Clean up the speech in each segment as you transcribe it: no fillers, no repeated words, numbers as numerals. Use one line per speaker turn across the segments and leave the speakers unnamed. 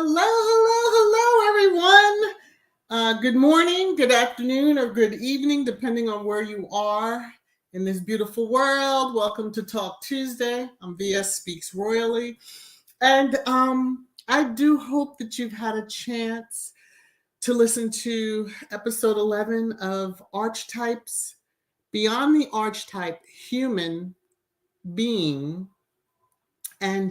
Hello, everyone. Good morning, good afternoon, or good evening, depending on where you are in this beautiful world. Welcome to Talk Tuesday. I'm VS Speaks Royally. And I do hope that you've had a chance to listen to episode 11 of Archetypes, Beyond the Archetype Human Being. And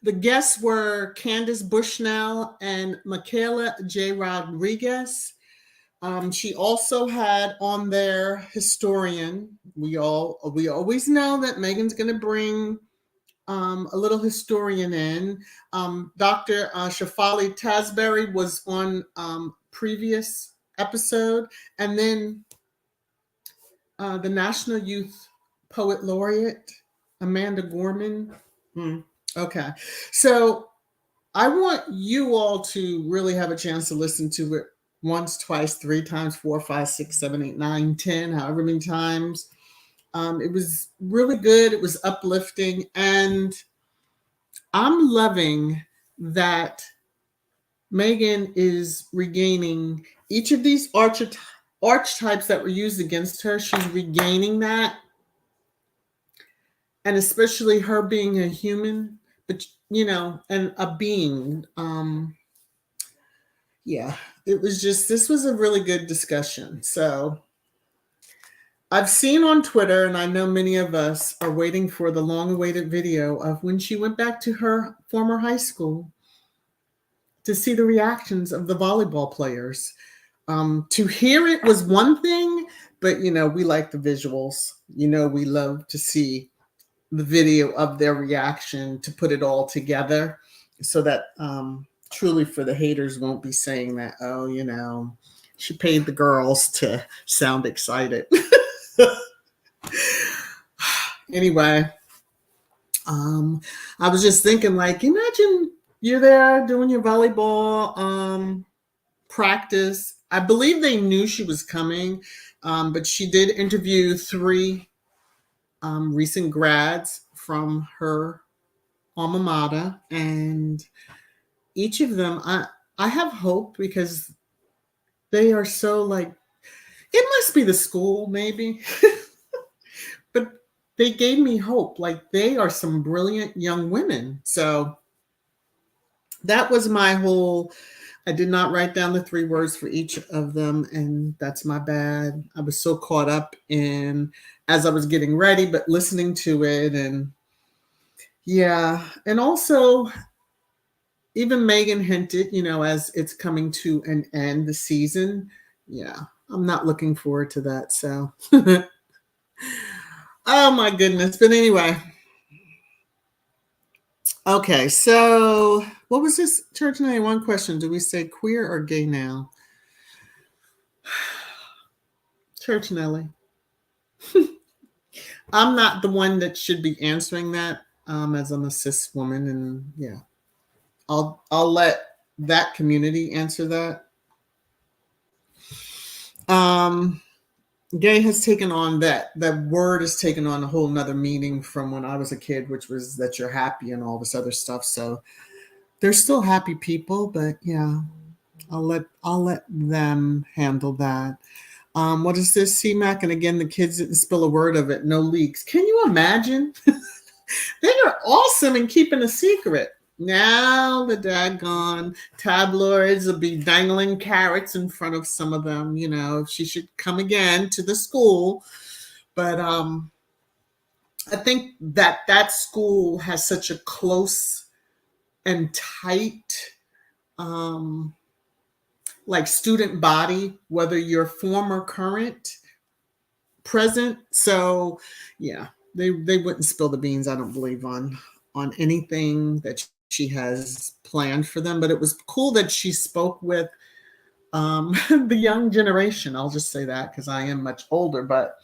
the guests were Candace Bushnell and Michaela J. Rodriguez. She also had on there historian. We always know that Megan's going to bring a little historian in. Dr. Shafali Tasbury was on previous episode, and then the National Youth Poet Laureate Amanda Gorman. Okay. So I want you all to really have a chance to listen to it once, twice, 3 times, 4, 5, 6, 7, 8, 9, 10, however many times. It was really good. It was uplifting. And I'm loving that Megan is regaining each of these archetypes that were used against her. She's regaining that. And especially her being a human, but and a being. This was a really good discussion. So I've seen on Twitter, and I know many of us are waiting for the long-awaited video of when she went back to her former high school to see the reactions of the volleyball players. To hear it was one thing, but we like the visuals. We love to see the video of their reaction, to put it all together so that truly for the haters won't be saying that, she paid the girls to sound excited. Anyway, I was just thinking, imagine you're there doing your volleyball practice. I believe they knew she was coming, but she did interview 3 recent grads from her alma mater, and each of them, I have hope because they are so it must be the school maybe, but they gave me hope. They are some brilliant young women. So that was my whole, I did not write down the 3 words for each of them, and that's my bad. I was so caught up in as I was getting ready, but listening to it. And yeah. And also even Megan hinted, as it's coming to an end, the season. Yeah. I'm not looking forward to that. So, oh my goodness. But anyway. Okay. So what was this church name? One question. Do we say queer or gay now? Church Nelly. I'm not the one that should be answering that, as I'm a cis woman, and yeah, I'll let that community answer that. Gay has taken on that word has taken on a whole nother meaning from when I was a kid, which was that you're happy and all this other stuff. So there's still happy people, but yeah, I'll let them handle that. What is this, C-Mac? And again, the kids didn't spill a word of it. No leaks. Can you imagine? They are awesome in keeping a secret. Now the daggone tabloids will be dangling carrots in front of some of them. You know, she should come again to the school. But I think that school has such a close and tight like student body, whether you're former, current, present. So yeah, they wouldn't spill the beans, I don't believe, on anything that she has planned for them. But it was cool that she spoke with the young generation. I'll just say that because I am much older. But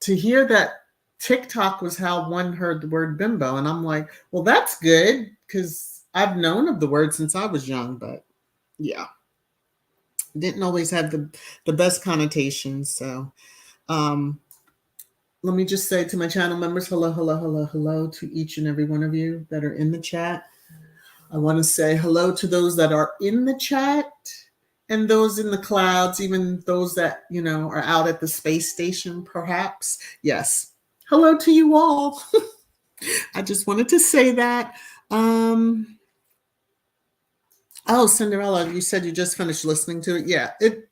to hear that TikTok was how one heard the word bimbo, and I'm like, well, that's good because I've known of the word since I was young. But yeah, didn't always have the best connotations. So let me just say to my channel members, hello, hello, hello, hello to each and every one of you that are in the chat. I want to say hello to those that are in the chat and those in the clouds, even those that, you know, are out at the space station, perhaps. Yes. Hello to you all. I just wanted to say that. Oh, Cinderella, you said you just finished listening to it. Yeah, it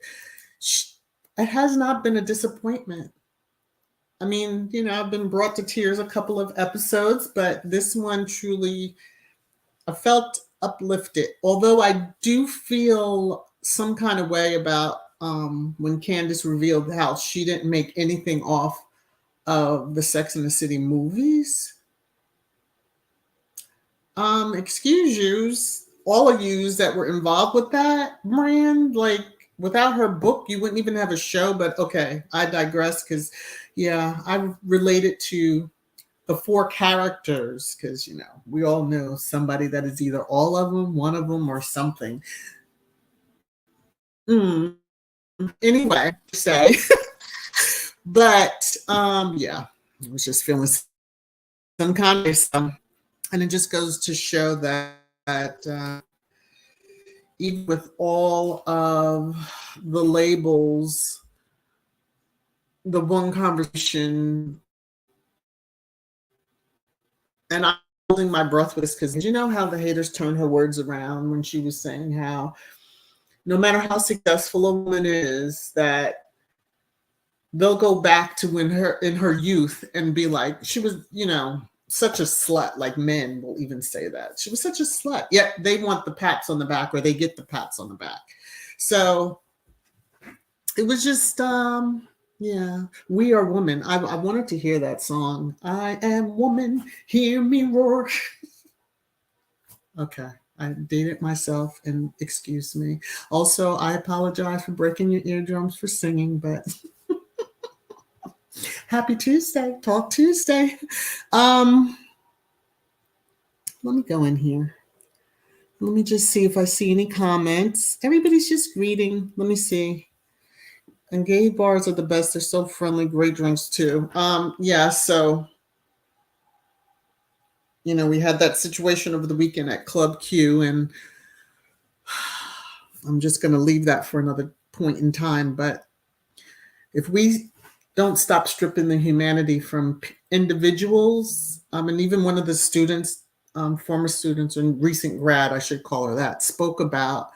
has not been a disappointment. I mean, you know, I've been brought to tears a couple of episodes, but this one truly, I felt uplifted. Although I do feel some kind of way about when Candace revealed how she didn't make anything off of the Sex and the City movies. Excuse yous, all of yous that were involved with that brand, like without her book, you wouldn't even have a show. But okay, I digress because, yeah, I related to the four characters because, you know, we all know somebody that is either all of them, one of them, or something. Anyway, say, but yeah, I was just feeling some kind of stuff, and it just goes to show that even with all of the labels, the one conversation, and I'm holding my breath with this because you know how the haters turn her words around when she was saying how no matter how successful a woman is, that they'll go back to when her in her youth and be like, she was, you know, such a slut. Like men will even say that she was such a slut. Yet they want the pats on the back, or they get the pats on the back. So it was just yeah, we are women. I wanted to hear that song. I am woman, hear me roar. Okay, I dated myself, and excuse me. Also, I apologize for breaking your eardrums for singing, but happy Tuesday, Talk Tuesday. Let me go in here. Let me just see if I see any comments. Everybody's just greeting. Let me see. And gay bars are the best. They're so friendly. Great drinks too. Yeah, so you know, we had that situation over the weekend at Club Q, and I'm just going to leave that for another point in time. But if we don't stop stripping the humanity from individuals, and even one of the students, former students and recent grad, I should call her that, spoke about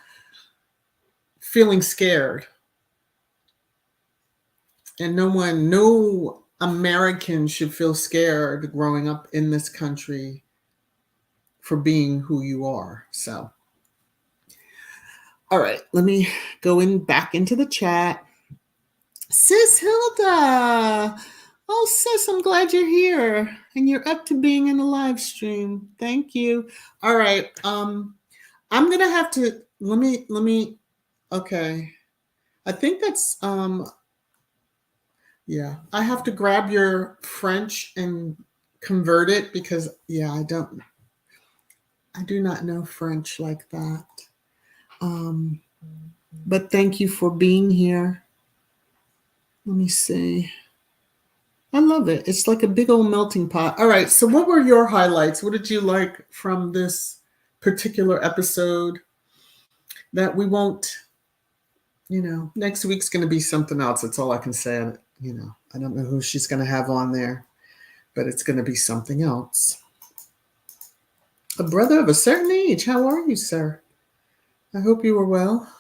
feeling scared. And no American should feel scared growing up in this country for being who you are. So, all right, let me go back into the chat. Sis Hilda. Oh, sis, I'm glad you're here and you're up to being in the live stream. Thank you. All right. I'm gonna have to let me okay. I think that's yeah, I have to grab your French and convert it because yeah, I do not know French like that. But thank you for being here. Let me see. I love it. It's like a big old melting pot. All right. So what were your highlights? What did you like from this particular episode? that we won't, next week's going to be something else. That's all I can say. I don't know who she's going to have on there, but it's going to be something else. A brother of a certain age. How are you, sir? I hope you are well.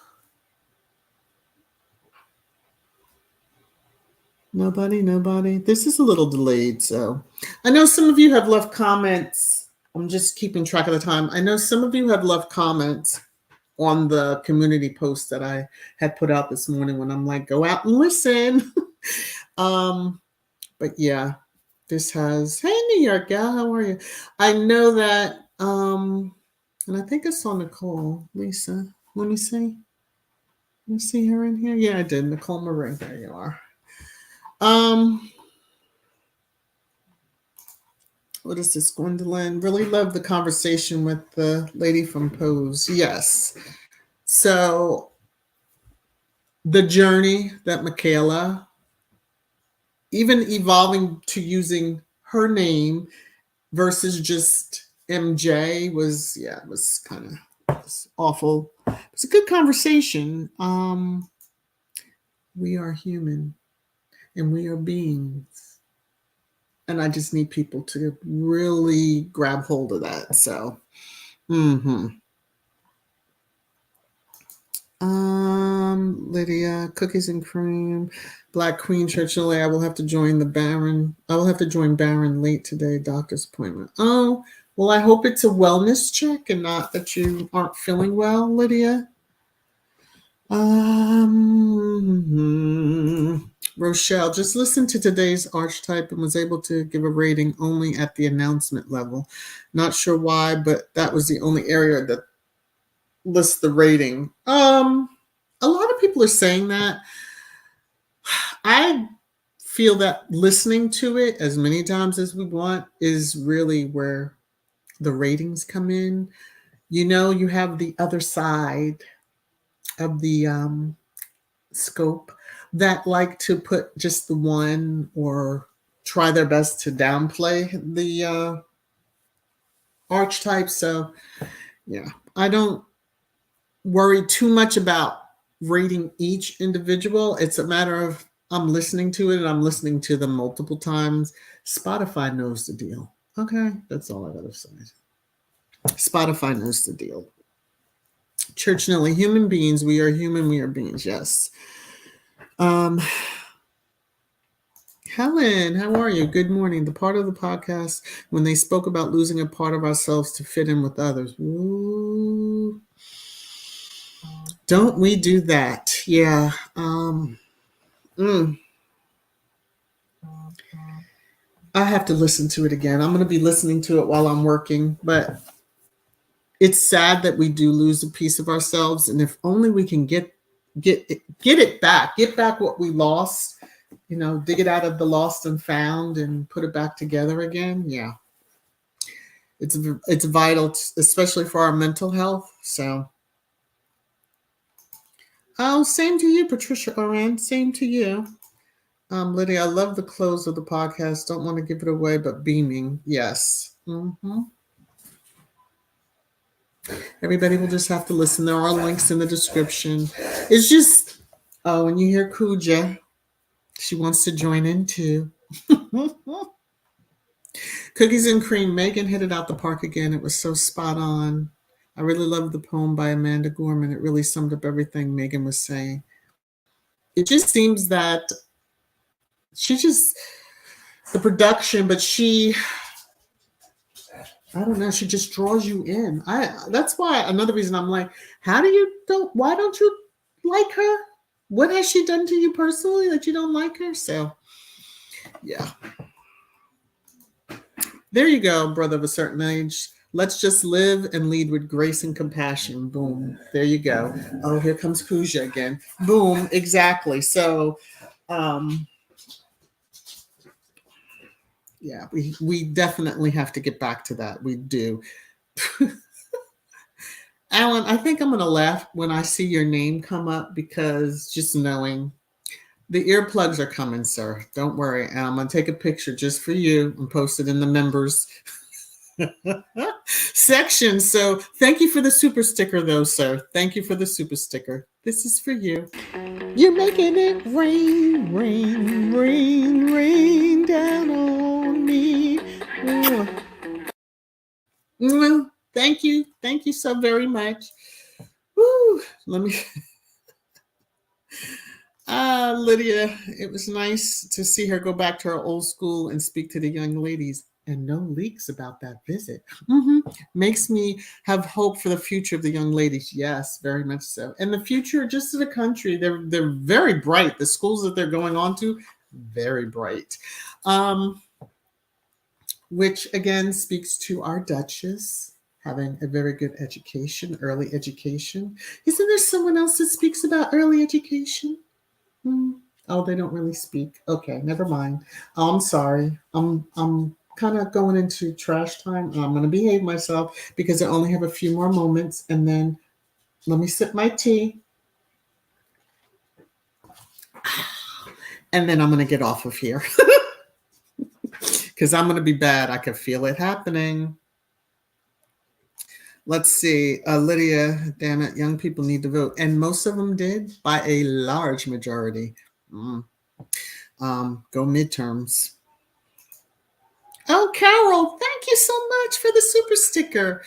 Nobody. This is a little delayed, so I know some of you have left comments. I'm just keeping track of the time. I know some of you have left comments on the community post that I had put out this morning when I'm like, go out and listen. But yeah, this has, hey, New York gal, how are you? I know that, and I think I saw Nicole, Lisa. Let me see her in here. Yeah, I did. Nicole Marie. There you are. What is this, Gwendolyn? Really love the conversation with the lady from Pose. Yes. So the journey that Michaela, even evolving to using her name versus just MJ was kind of awful. It's a good conversation. We are human and we are beings. And I just need people to really grab hold of that. So, Lydia, cookies and cream, Black Queen Churchill. I will have to join Baron late today, doctor's appointment. Oh, well, I hope it's a wellness check and not that you aren't feeling well, Lydia. Rochelle, just listened to today's archetype and was able to give a rating only at the announcement level. Not sure why, but that was the only area that lists the rating. A lot of people are saying that. I feel that listening to it as many times as we want is really where the ratings come in. You have the other side of the scope that like to put just the one or try their best to downplay the archetype. So yeah, I don't worry too much about rating each individual. It's a matter of I'm listening to it and I'm listening to them multiple times. Spotify knows the deal. Okay, that's all I gotta say. Spotify knows the deal. Church Nelly, human beings, we are human, we are beings, yes. Helen, how are you? Good morning. The part of the podcast when they spoke about losing a part of ourselves to fit in with others. Ooh. Don't we do that? Yeah. I have to listen to it again. I'm going to be listening to it while I'm working, but it's sad that we do lose a piece of ourselves. And if only we can get it back, get back what we lost, dig it out of the lost and found and put it back together again. Yeah. It's vital, especially for our mental health. So, oh, same to you, Patricia Oran. Same to you. Lydia, I love the close of the podcast. Don't want to give it away, but beaming. Yes. Everybody will just have to listen. There are links in the description. It's just, when you hear Kuja, she wants to join in too. Cookies and cream. Megan hit it out the park again. It was so spot on. I really loved the poem by Amanda Gorman. It really summed up everything Megan was saying. It just seems that the production, but I don't know, she just draws you in. That's why another reason I'm like, why don't you like her? What has she done to you personally that you don't like her? So yeah. There you go, brother of a certain age. Let's just live and lead with grace and compassion. Boom. There you go. Oh, here comes Kuja again. Boom. Exactly. So, yeah, we definitely have to get back to that. We do. Alan, I think I'm going to laugh when I see your name come up because just knowing the earplugs are coming, sir. Don't worry. And I'm going to take a picture just for you and post it in the members. section. So thank you for the super sticker, though, sir. Thank you for the super sticker. This is for you. You're making it rain, rain, rain, rain down on me. Thank you. Thank you so very much. Woo. Let me. Lydia, it was nice to see her go back to her old school and speak to the young ladies. And no leaks about that visit. Makes me have hope for the future of the young ladies. Yes, very much so. And the future just of the country, they're very bright. The schools that they're going on to, very bright. Which again speaks to our Duchess having a very good education, early education. Isn't there someone else that speaks about early education? Oh, they don't really speak. Okay, never mind. Oh, I'm sorry. I'm kind of going into trash time. I'm going to behave myself because I only have a few more moments, and then let me sip my tea, and then I'm going to get off of here because I'm going to be bad. I can feel it happening. Let's see. Lydia, damn it, young people need to vote. And most of them did by a large majority. Go midterms. Oh, Carol, thank you so much for the super sticker.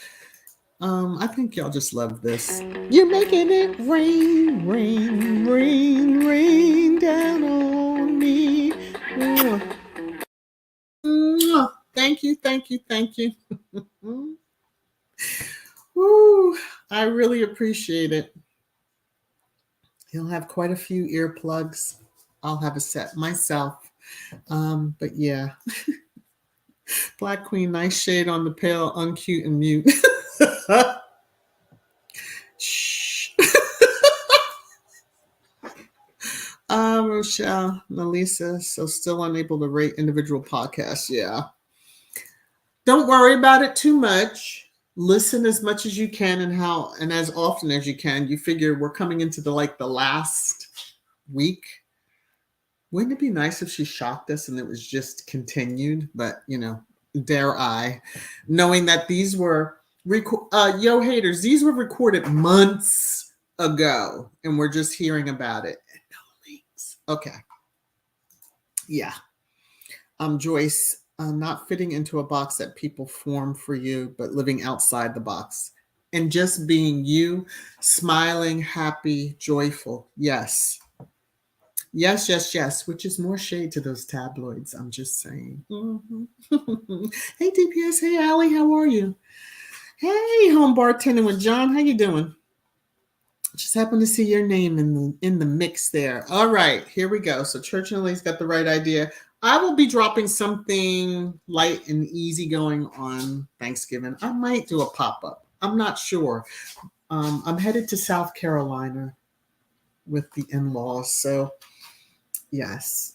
I think y'all just love this. You're making it rain, rain, rain, rain down on me. Thank you, thank you, thank you. Woo, I really appreciate it. He'll have quite a few earplugs. I'll have a set myself. But yeah. Black Queen, nice shade on the pale, uncute and mute. Shh. Rochelle, Melissa, so still unable to rate individual podcasts. Yeah. Don't worry about it too much. Listen as much as you can and as often as you can. You figure we're coming into the last week. Wouldn't it be nice if she shocked us and it was just continued? But dare I, knowing that these were yo haters, these were recorded months ago, and we're just hearing about it. No links. Okay. Yeah. Joyce. Not fitting into a box that people form for you, but living outside the box and just being you, smiling, happy, joyful. Yes. Yes, yes, yes, which is more shade to those tabloids. I'm just saying. Hey, DPS. Hey, Allie. How are you? Hey, home bartending with John. How you doing? Just happened to see your name in the mix there. All right, here we go. So Church and Lee's got the right idea. I will be dropping something light and easy going on Thanksgiving. I might do a pop-up. I'm not sure. I'm headed to South Carolina with the in-laws. So, yes.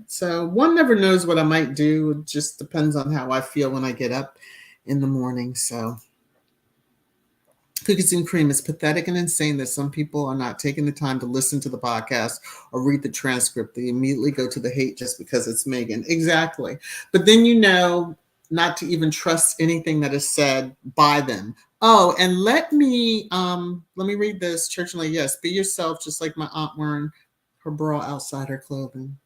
So one never knows what I might do. It just depends on how I feel when I get up in the morning. So Cookies and Cream, is pathetic and insane that some people are not taking the time to listen to the podcast or read the transcript. They immediately go to the hate just because it's Megan. Exactly. But then not to even trust anything that is said by them. Oh, and let me read this. Church and Lady, yes, be yourself, just like my aunt wearing her bra outside her clothing.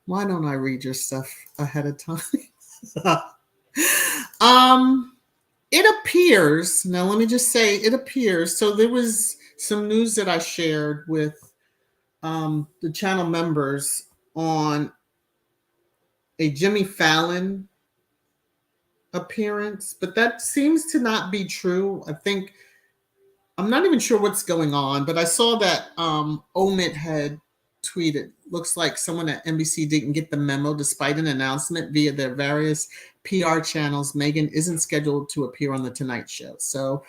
Why don't I read your stuff ahead of time? It appears, now let me just say, it appears, so there was some news that I shared with the channel members on a Jimmy Fallon appearance, but that seems to not be true. I'm not even sure what's going on, but I saw that Omid had tweeted, looks like someone at NBC didn't get the memo despite an announcement via their various PR channels. Megan isn't scheduled to appear on The Tonight Show. So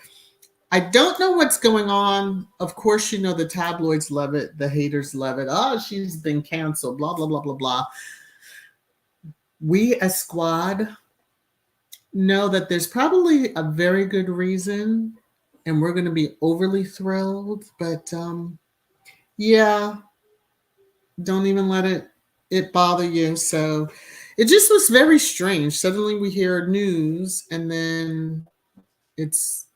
I don't know what's going on. Of course, the tabloids love it. The haters love it. Oh, she's been canceled, blah, blah, blah, blah, blah. We as Squad know that there's probably a very good reason, and we're going to be overly thrilled. But yeah, don't even let it bother you. So it just was very strange. Suddenly we hear news, and then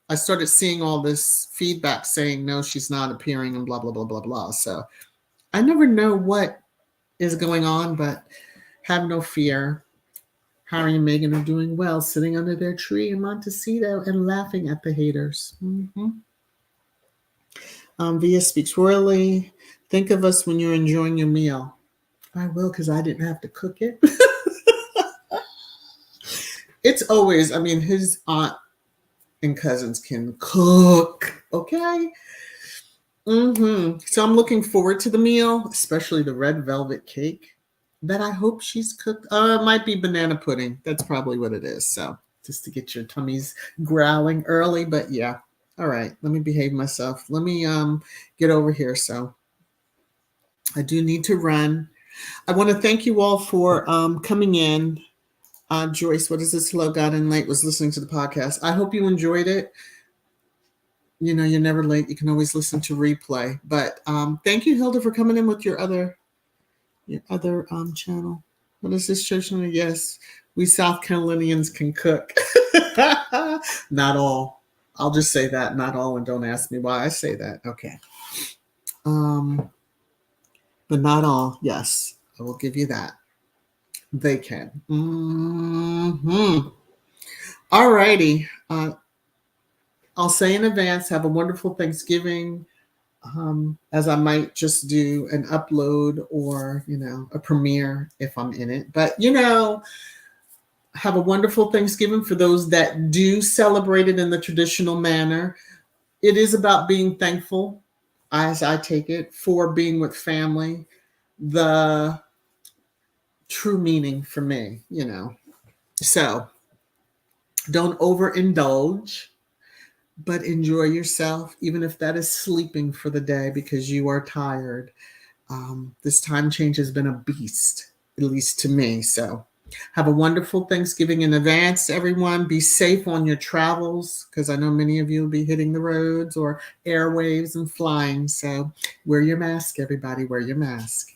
I started seeing all this feedback saying, no, she's not appearing, and blah, blah, blah, blah, blah. So I never know what is going on, but have no fear. Harry and Meghan are doing well, sitting under their tree in Montecito and laughing at the haters. Via speaks royally. Think of us when you're enjoying your meal. I will, because I didn't have to cook it. It's always, I mean, his aunt and cousins can cook, okay? So I'm looking forward to the meal, especially the red velvet cake that I hope she's cooked. It might be banana pudding. That's probably what it is. So just to get your tummies growling early, but yeah. All right, let me behave myself. Let me get over here. So I do need to run. I want to thank you all for coming in. Joyce, what is this? Hello, God in late was listening to the podcast. I hope you enjoyed it. You know, you're never late. You can always listen to replay. But thank you, Hilda, for coming in with your other channel. What is this church? Yes, we South Carolinians can cook. Not all. I'll just say that, not all, and don't ask me why I say that. Okay. But not all. Yes, I will give you that. They can. All righty. I'll say in advance, have a wonderful Thanksgiving. As I might just do an upload or, a premiere if I'm in it. But, have a wonderful Thanksgiving for those that do celebrate it in the traditional manner. It is about being thankful, as I take it, for being with family. The true meaning for me, So don't overindulge, but enjoy yourself, even if that is sleeping for the day because you are tired. This time change has been a beast, at least to me. So have a wonderful Thanksgiving in advance, everyone. Be safe on your travels because I know many of you will be hitting the roads or airwaves and flying. So wear your mask, everybody. Wear your mask.